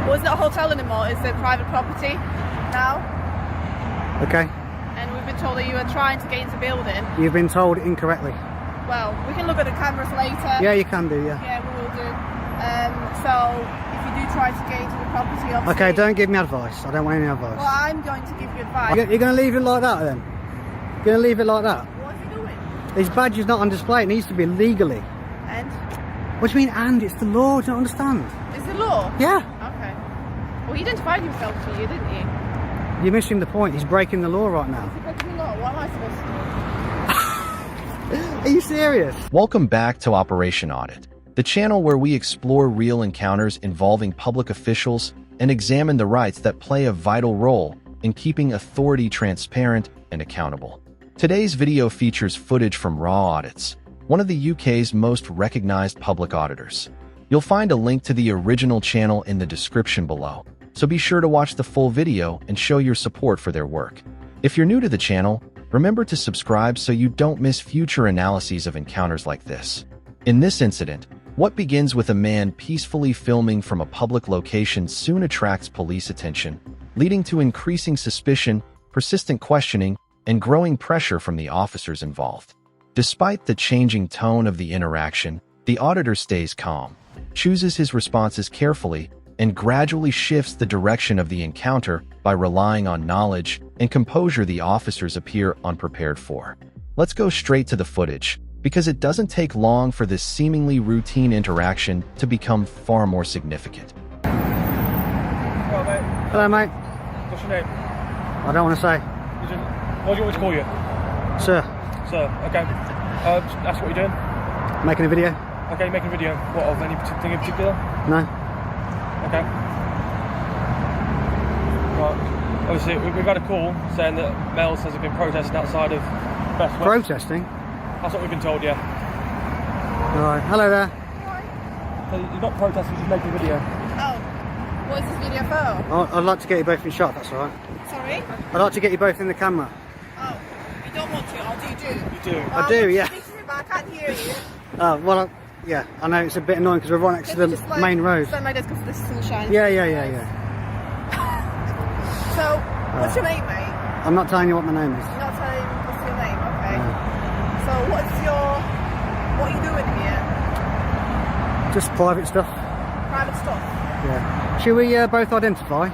Well, it's not a hotel anymore, it's a private property now. Okay. And we've been told that you are trying to get into the building. You've been told incorrectly. Well, we can look at the cameras later. Yeah, you can do, yeah. Yeah, we will do. So, if you do try to get into the property, obviously... Okay, don't give me advice. I don't want any advice. Well, I'm going to give you advice. You're going to leave it like that then? You're going to leave it like that? What is he doing? His badge is not on display. It needs to be legally. And? What do you mean and? It's the law. Do you not understand? Is the law? Yeah. Okay. Well, he identified himself to you, didn't he? You're missing the point. He's breaking the law right now. Is he breaking the law? What am I supposed to do? Are you serious? Welcome back to Operation Audit, the channel where we explore real encounters involving public officials and examine the rights that play a vital role in keeping authority transparent and accountable. Today's video features footage from Raw Audits, one of the UK's most recognized public auditors. You'll find a link to the original channel in the description below, so be sure to watch the full video and show your support for their work. If you're new to the channel, remember to subscribe so you don't miss future analyses of encounters like this. In this incident, what begins with a man peacefully filming from a public location soon attracts police attention, leading to increasing suspicion, persistent questioning, and growing pressure from the officers involved. Despite the changing tone of the interaction, the auditor stays calm, chooses his responses carefully, and gradually shifts the direction of the encounter by relying on knowledge and composure the officers appear unprepared for. Let's go straight to the footage, because it doesn't take long for this seemingly routine interaction to become far more significant. Hello, mate. Hello, mate. What's your name? I don't want to say. What do you want me to call you? Sir, Sir, okay. Just ask what you're doing. making a video? Okay, making a video. What, of anything in particular? No? Okay. Right. Obviously, we've had a call saying that males have been protesting outside of Best West. Protesting? That's what we've been told, yeah. Right. Hello there. So you're not protesting, you're just making a video. Oh, what is this video for? I'd like to get you both in shot, that's all right. Sorry? I'd like to get you both in the camera. Oh, you don't want to, or do you do? You do. I do, yeah. I can't hear you. Well, yeah, I know it's a bit annoying because we're right next to the main road. Stand like this because the sunshine. Yeah. So, what's your name, mate? I'm not telling you what my name is. You're not telling what's your name, okay. So what are you doing here? Just private stuff. Private stuff? Yeah. Should we both identify?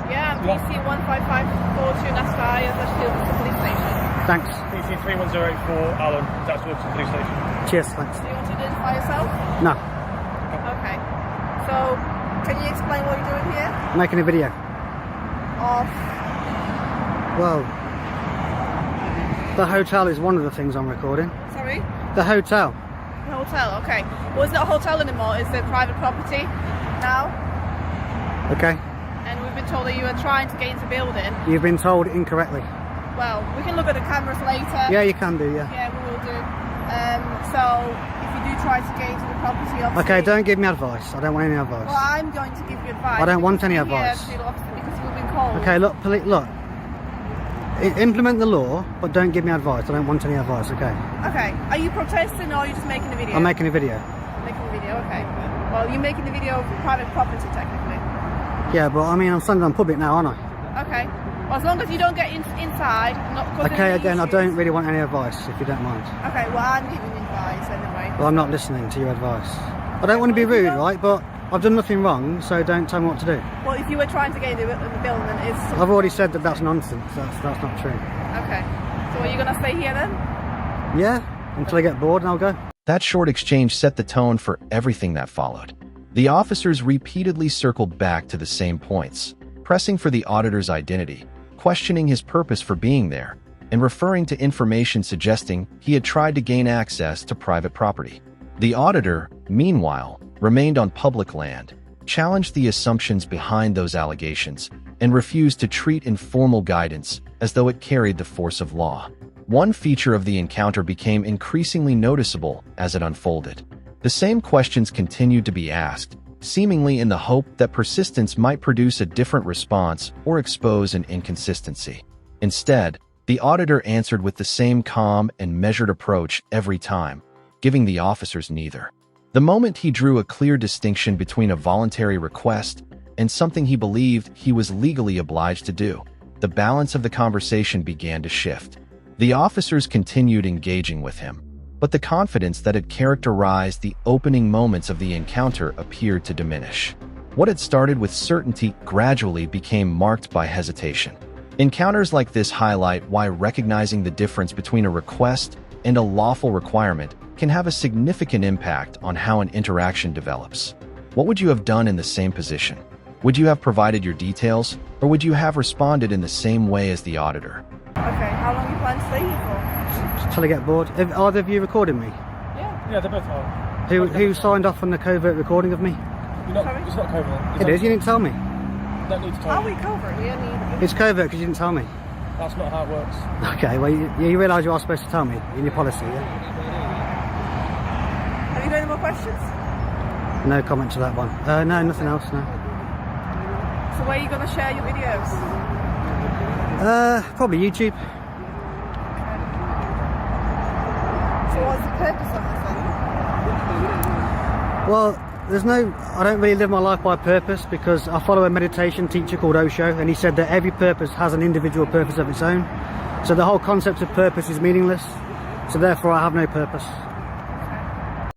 Yeah, I'm PC 15542 Nastai, that's the police station. Thanks. PC 31084 Alan, that's the police station. Cheers, thanks. Do you want to identify yourself? No, Okay. So, can you explain what you're doing here? making a video. Of, Well, the hotel is one of the things I'm recording. sorry? The hotel. The hotel, okay. Well, it's not a hotel anymore, it's a private property now. Okay. And we've been told that you are trying to get into the building. You've been told incorrectly. Well, we can look at the cameras later. Yeah, you can do, yeah. Yeah, we will do. So, if you do try to get into the property, obviously... Okay, don't give me advice. I don't want any advice. Well, I'm going to give you advice. I don't want any because advice. Because you've been called. Okay, look. Implement the law, but don't give me advice. I don't want any advice, okay? Okay. Are you protesting or are you just making a video? I'm making a video. Making a video, okay. Well, you're making the video of private property, technically. Yeah, but I mean, I'm standing on public now, aren't I? Okay. Well, as long as you don't get inside, not causing Okay, any again, I issues. don't really want any advice, if you don't mind. Okay, well, I'm giving you advice anyway. Well, I'm not listening to your advice. I don't want to be rude, right? But I've done nothing wrong, so don't tell me what to do. Well, if you were trying to get into the building, then it's... I've already said that that's nonsense. That's not true. Okay. So are you going to stay here then? Yeah, until I get bored and I'll go. That short exchange set the tone for everything that followed. The officers repeatedly circled back to the same points, pressing for the auditor's identity, questioning his purpose for being there, and referring to information suggesting he had tried to gain access to private property. The auditor, meanwhile, remained on public land, challenged the assumptions behind those allegations, and refused to treat informal guidance as though it carried the force of law. One feature of the encounter became increasingly noticeable as it unfolded. The same questions continued to be asked, seemingly in the hope that persistence might produce a different response or expose an inconsistency. Instead, the auditor answered with the same calm and measured approach every time, giving the officers neither. The moment he drew a clear distinction between a voluntary request and something he believed he was legally obliged to do. The balance of the conversation began to shift. The officers continued engaging with him, but the confidence that had characterized the opening moments of the encounter appeared to diminish. What had started with certainty gradually became marked by hesitation. Encounters like this highlight why recognizing the difference between a request and a lawful requirement can have a significant impact on how an interaction develops. What would you have done in the same position? Would you have provided your details, or would you have responded in the same way as the auditor? Okay, how long you plan to stay here for? Till I get bored. Have either of you recorded me? Yeah. Yeah, they both are. Who signed off on the covert recording of me? Sorry? It's not covert. It is, you didn't tell me. Don't need to tell Are you. we covert? We only... It's covert because you didn't tell me. That's not how it works. Okay, well, you realise you are supposed to tell me in your policy, yeah? Have you got any more questions? No comment to that one. No, nothing else, no. So where are you going to share your videos? Probably YouTube. So what's the purpose of this then? Well, I don't really live my life by purpose because I follow a meditation teacher called Osho, and he said that every purpose has an individual purpose of its own. So the whole concept of purpose is meaningless, so therefore I have no purpose.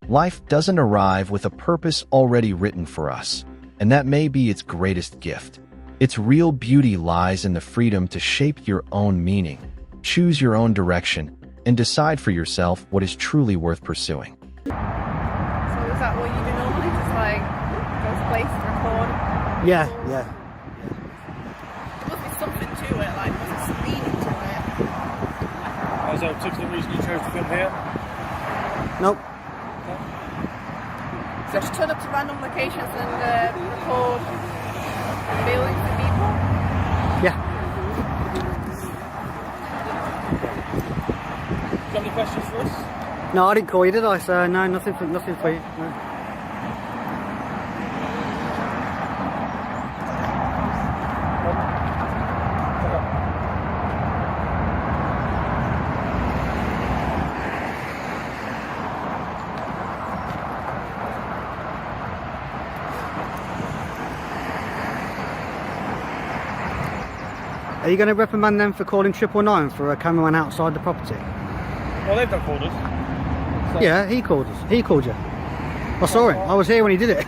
Life doesn't arrive with a purpose already written for us, and that may be its greatest gift. Its real beauty lies in the freedom to shape your own meaning, choose your own direction, and decide for yourself what is truly worth pursuing. So is that what you do normally? Just like go to place to record? Yeah. There must be something to it, like there's some meaning to it. Is there a particular reason you chose to film here? Nope. So just turn up to random locations and record feelings of people? Yeah. Do you have any questions for us? No, I didn't call you, did I? So no, nothing for you. No. Are you going to reprimand them for calling 999 for a cameraman outside the property? Well, they've not called us. So Yeah, he called us. He called you. I saw him. I was here when he did it.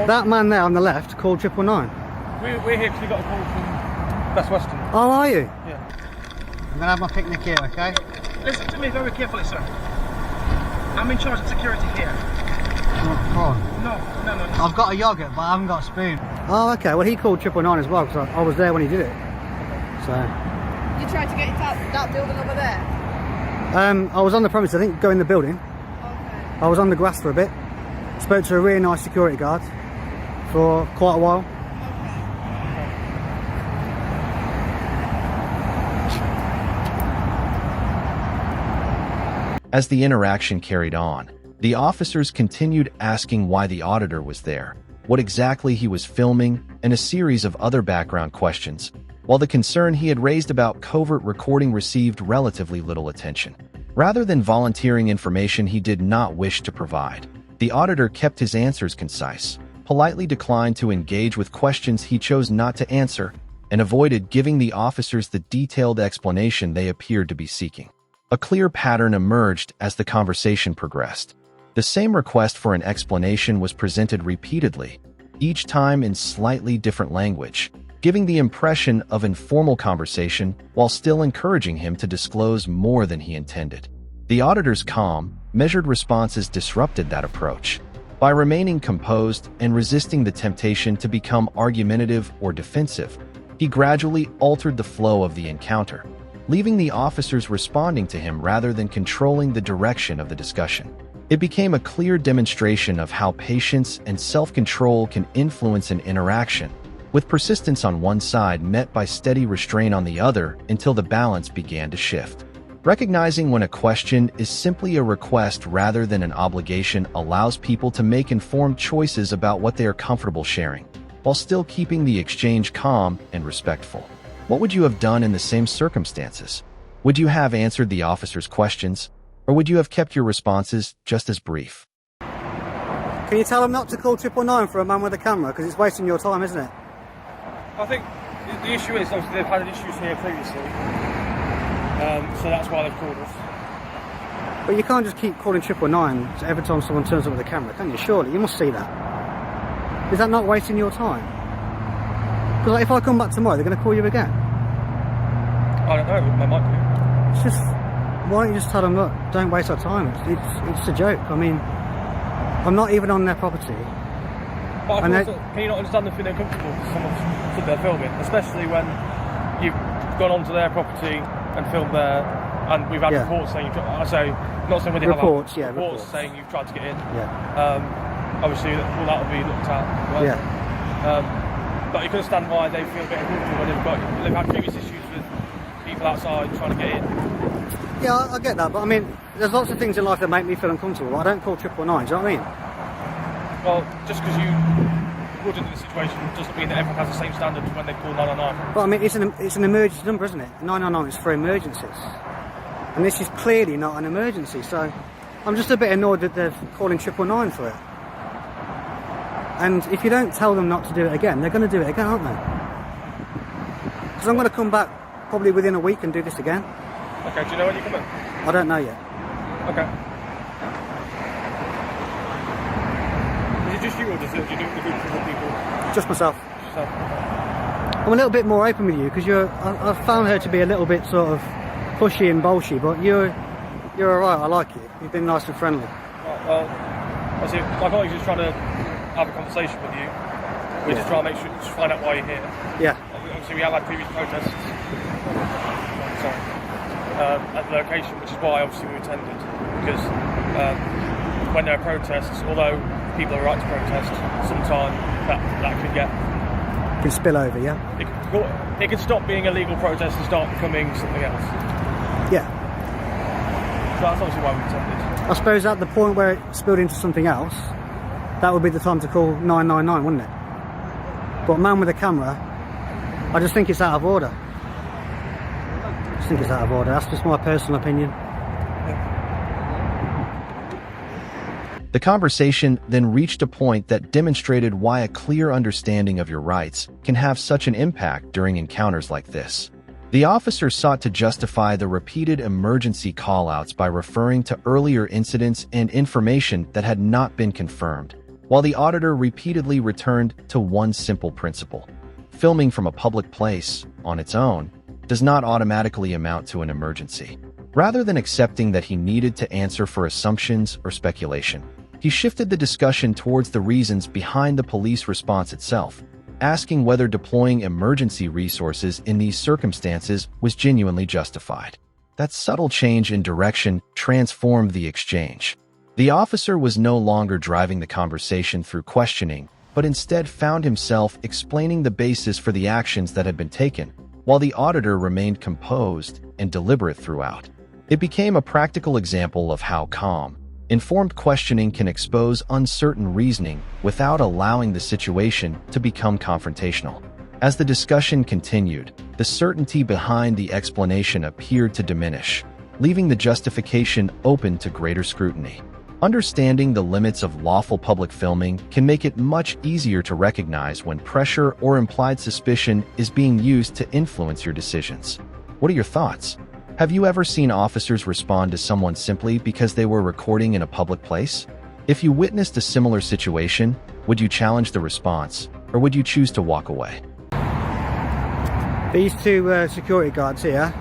That man there on the left called 999. We're here because we got a call from Best Western. Oh, are you? Yeah. I'm going to have my picnic here, okay? Listen to me very carefully, sir. I'm in charge of security here. Come on. No. I've got a yogurt, but I haven't got a spoon. Oh, okay. Well, he called 999 as well, because I was there when he did it. So... You tried to get into that building over there? I was on the premise. I didn't go in the building. Okay. I was on the grass for a bit. Spoke to a really nice security guard for quite a while. As the interaction carried on, the officers continued asking why the auditor was there, what exactly he was filming, and a series of other background questions, while the concern he had raised about covert recording received relatively little attention. Rather than volunteering information he did not wish to provide, the auditor kept his answers concise, politely declined to engage with questions he chose not to answer, and avoided giving the officers the detailed explanation they appeared to be seeking. A clear pattern emerged as the conversation progressed. The same request for an explanation was presented repeatedly, each time in slightly different language, giving the impression of informal conversation while still encouraging him to disclose more than he intended. The auditor's calm, measured responses disrupted that approach. By remaining composed and resisting the temptation to become argumentative or defensive, he gradually altered the flow of the encounter, leaving the officers responding to him rather than controlling the direction of the discussion. It became a clear demonstration of how patience and self-control can influence an interaction, with persistence on one side met by steady restraint on the other until the balance began to shift. Recognizing when a question is simply a request rather than an obligation allows people to make informed choices about what they are comfortable sharing, while still keeping the exchange calm and respectful. What would you have done in the same circumstances? Would you have answered the officer's questions, or would you have kept your responses just as brief? Can you tell them not to call 999 for a man with a camera? Because it's wasting your time, isn't it? I think the issue is obviously they've had issues here previously, so that's why they've called us. But you can't just keep calling 999 every time someone turns up with a camera, can you? Surely, you must see that. Is that not wasting your time? Because like, if I come back tomorrow, they're going to call you again. I don't know, they might do. It's just, why don't you just tell them, look, don't waste our time. It's a joke. I mean, I'm not even on their property. But can you not understand them feeling uncomfortable because someone's stood there filming, especially when you've gone onto their property and filmed there, and we've had reports saying not saying we didn't reports, have reports saying you've tried to get in. Yeah. Obviously, all that will be looked at. Right? Yeah. But you can understand why they feel a bit uncomfortable when they've had previous issues with people outside trying to get in. Yeah, I get that, but I mean, there's lots of things in life that make me feel uncomfortable. I don't call 999, do you know what I mean? Well, just because you wouldn't in the situation doesn't mean that everyone has the same standard when they call 999. But I mean, it's an emergency number, isn't it? 999 is for emergencies. And this is clearly not an emergency, so I'm just a bit annoyed that they're calling 999 for it. And if you don't tell them not to do it again, they're going to do it again, aren't they? Because I'm going to come back probably within a week and do this again. Okay, do you know when you come in? I don't know yet. Okay. Is it just you, or do you do the group of other people? Just myself. Yourself? Okay. I'm a little bit more open with you because I found her to be a little bit sort of pushy and bolshy, but you're alright. I like you. You've been nice and friendly. Well, obviously, my colleague's just trying to have a conversation with you. We're just trying to make sure, just find out why you're here. Yeah. Obviously, we have had previous protests. At the location, which is why obviously we attended, because when there are protests, although people have a right to protest, sometimes that can get... Can spill over, yeah? It can stop being a legal protest and start becoming something else. Yeah. So that's obviously why we attended. I suppose at the point where it spilled into something else, that would be the time to call 999, wouldn't it? But man with a camera, I just think it's out of order. I think it's out of order. That's just my personal opinion. The conversation then reached a point that demonstrated why a clear understanding of your rights can have such an impact during encounters like this. The officer sought to justify the repeated emergency call-outs by referring to earlier incidents and information that had not been confirmed, while the auditor repeatedly returned to one simple principle. Filming from a public place, on its own, does not automatically amount to an emergency. Rather than accepting that he needed to answer for assumptions or speculation, he shifted the discussion towards the reasons behind the police response itself, asking whether deploying emergency resources in these circumstances was genuinely justified. That subtle change in direction transformed the exchange. The officer was no longer driving the conversation through questioning, but instead found himself explaining the basis for the actions that had been taken, while the auditor remained composed and deliberate throughout. It became a practical example of how calm, informed questioning can expose uncertain reasoning without allowing the situation to become confrontational. As the discussion continued, the certainty behind the explanation appeared to diminish, leaving the justification open to greater scrutiny. Understanding the limits of lawful public filming can make it much easier to recognize when pressure or implied suspicion is being used to influence your decisions. What are your thoughts? Have you ever seen officers respond to someone simply because they were recording in a public place? If you witnessed a similar situation, would you challenge the response, or would you choose to walk away? These two security guards here,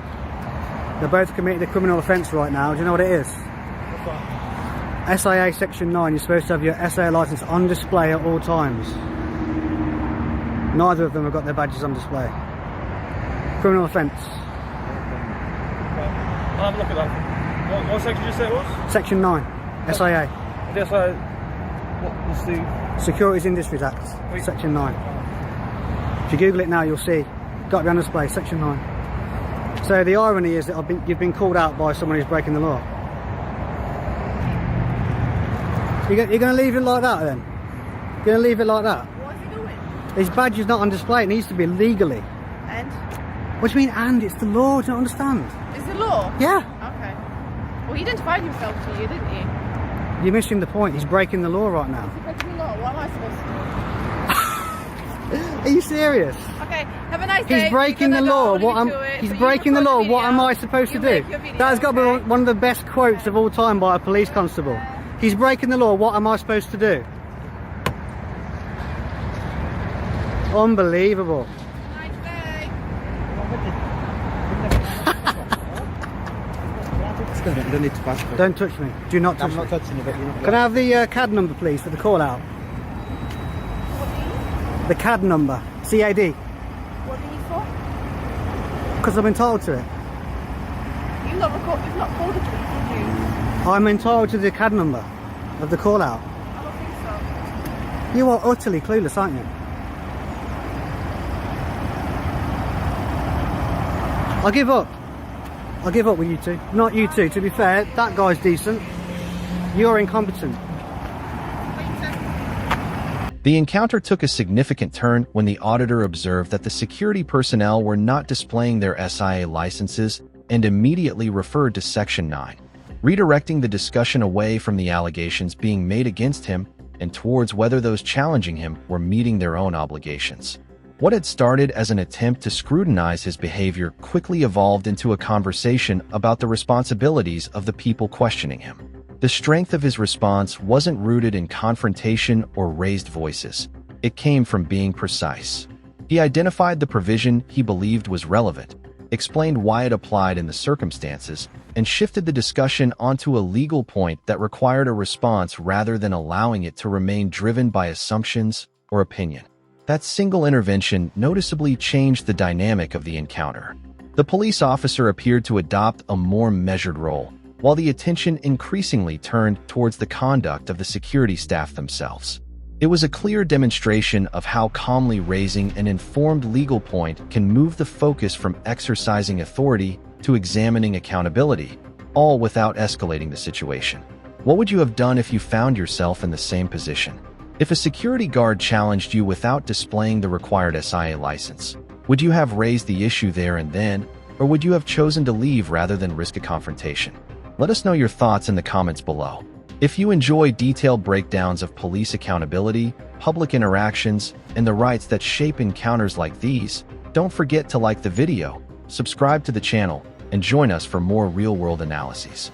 they're both committing a criminal offence right now. Do you know what it is? SIA Section 9, you're supposed to have your SIA licence on display at all times. Neither of them have got their badges on display. Criminal offence. I'll have a look at that. What section did you say it was? Section 9, SIA. The SIA, what's the... Securities Industries Act, Section 9. If you Google it now, you'll see. Got to be on display, Section 9. So the irony is that you've been called out by someone who's breaking the law. You're going to leave it like that then? You're going to leave it like that? What is he doing? His badge is not on display, it needs to be legally. And? What do you mean and? It's the law, do you not understand? Is the law? Yeah. Okay. Well, he identified himself to you, didn't he? You're missing the point. He's breaking the law right now. Breaking the law. What am I supposed to do? Are you serious? Okay, have a nice day. He's breaking the law. He's breaking the law. What am I supposed to do? That has got to be one of the best quotes of all time by a police constable. He's breaking the law. What am I supposed to do? Unbelievable. Nice day. Don't need to pass. Don't touch me. Do not touch me. I'm not touching you, but you're not. Can I have the CAD number, please, for the call out? The CAD number. CAD. What do you need for? Because I'm entitled to it. You've not called the police, did you? I'm entitled to the CAD number of the call out. I don't think so. You are utterly clueless, aren't you? I give up. I give up with you two. Not you two, to be fair. That guy's decent. You're incompetent. The encounter took a significant turn when the auditor observed that the security personnel were not displaying their SIA licenses and immediately referred to Section 9, redirecting the discussion away from the allegations being made against him and towards whether those challenging him were meeting their own obligations. What had started as an attempt to scrutinize his behavior quickly evolved into a conversation about the responsibilities of the people questioning him. The strength of his response wasn't rooted in confrontation or raised voices. It came from being precise. He identified the provision he believed was relevant, explained why it applied in the circumstances, and shifted the discussion onto a legal point that required a response rather than allowing it to remain driven by assumptions or opinion. That single intervention noticeably changed the dynamic of the encounter. The police officer appeared to adopt a more measured role, while the attention increasingly turned towards the conduct of the security staff themselves. It was a clear demonstration of how calmly raising an informed legal point can move the focus from exercising authority to examining accountability, all without escalating the situation. What would you have done if you found yourself in the same position? If a security guard challenged you without displaying the required SIA license, would you have raised the issue there and then, or would you have chosen to leave rather than risk a confrontation? Let us know your thoughts in the comments below. If you enjoy detailed breakdowns of police accountability, public interactions, and the rights that shape encounters like these, don't forget to like the video, subscribe to the channel, and join us for more real-world analyses.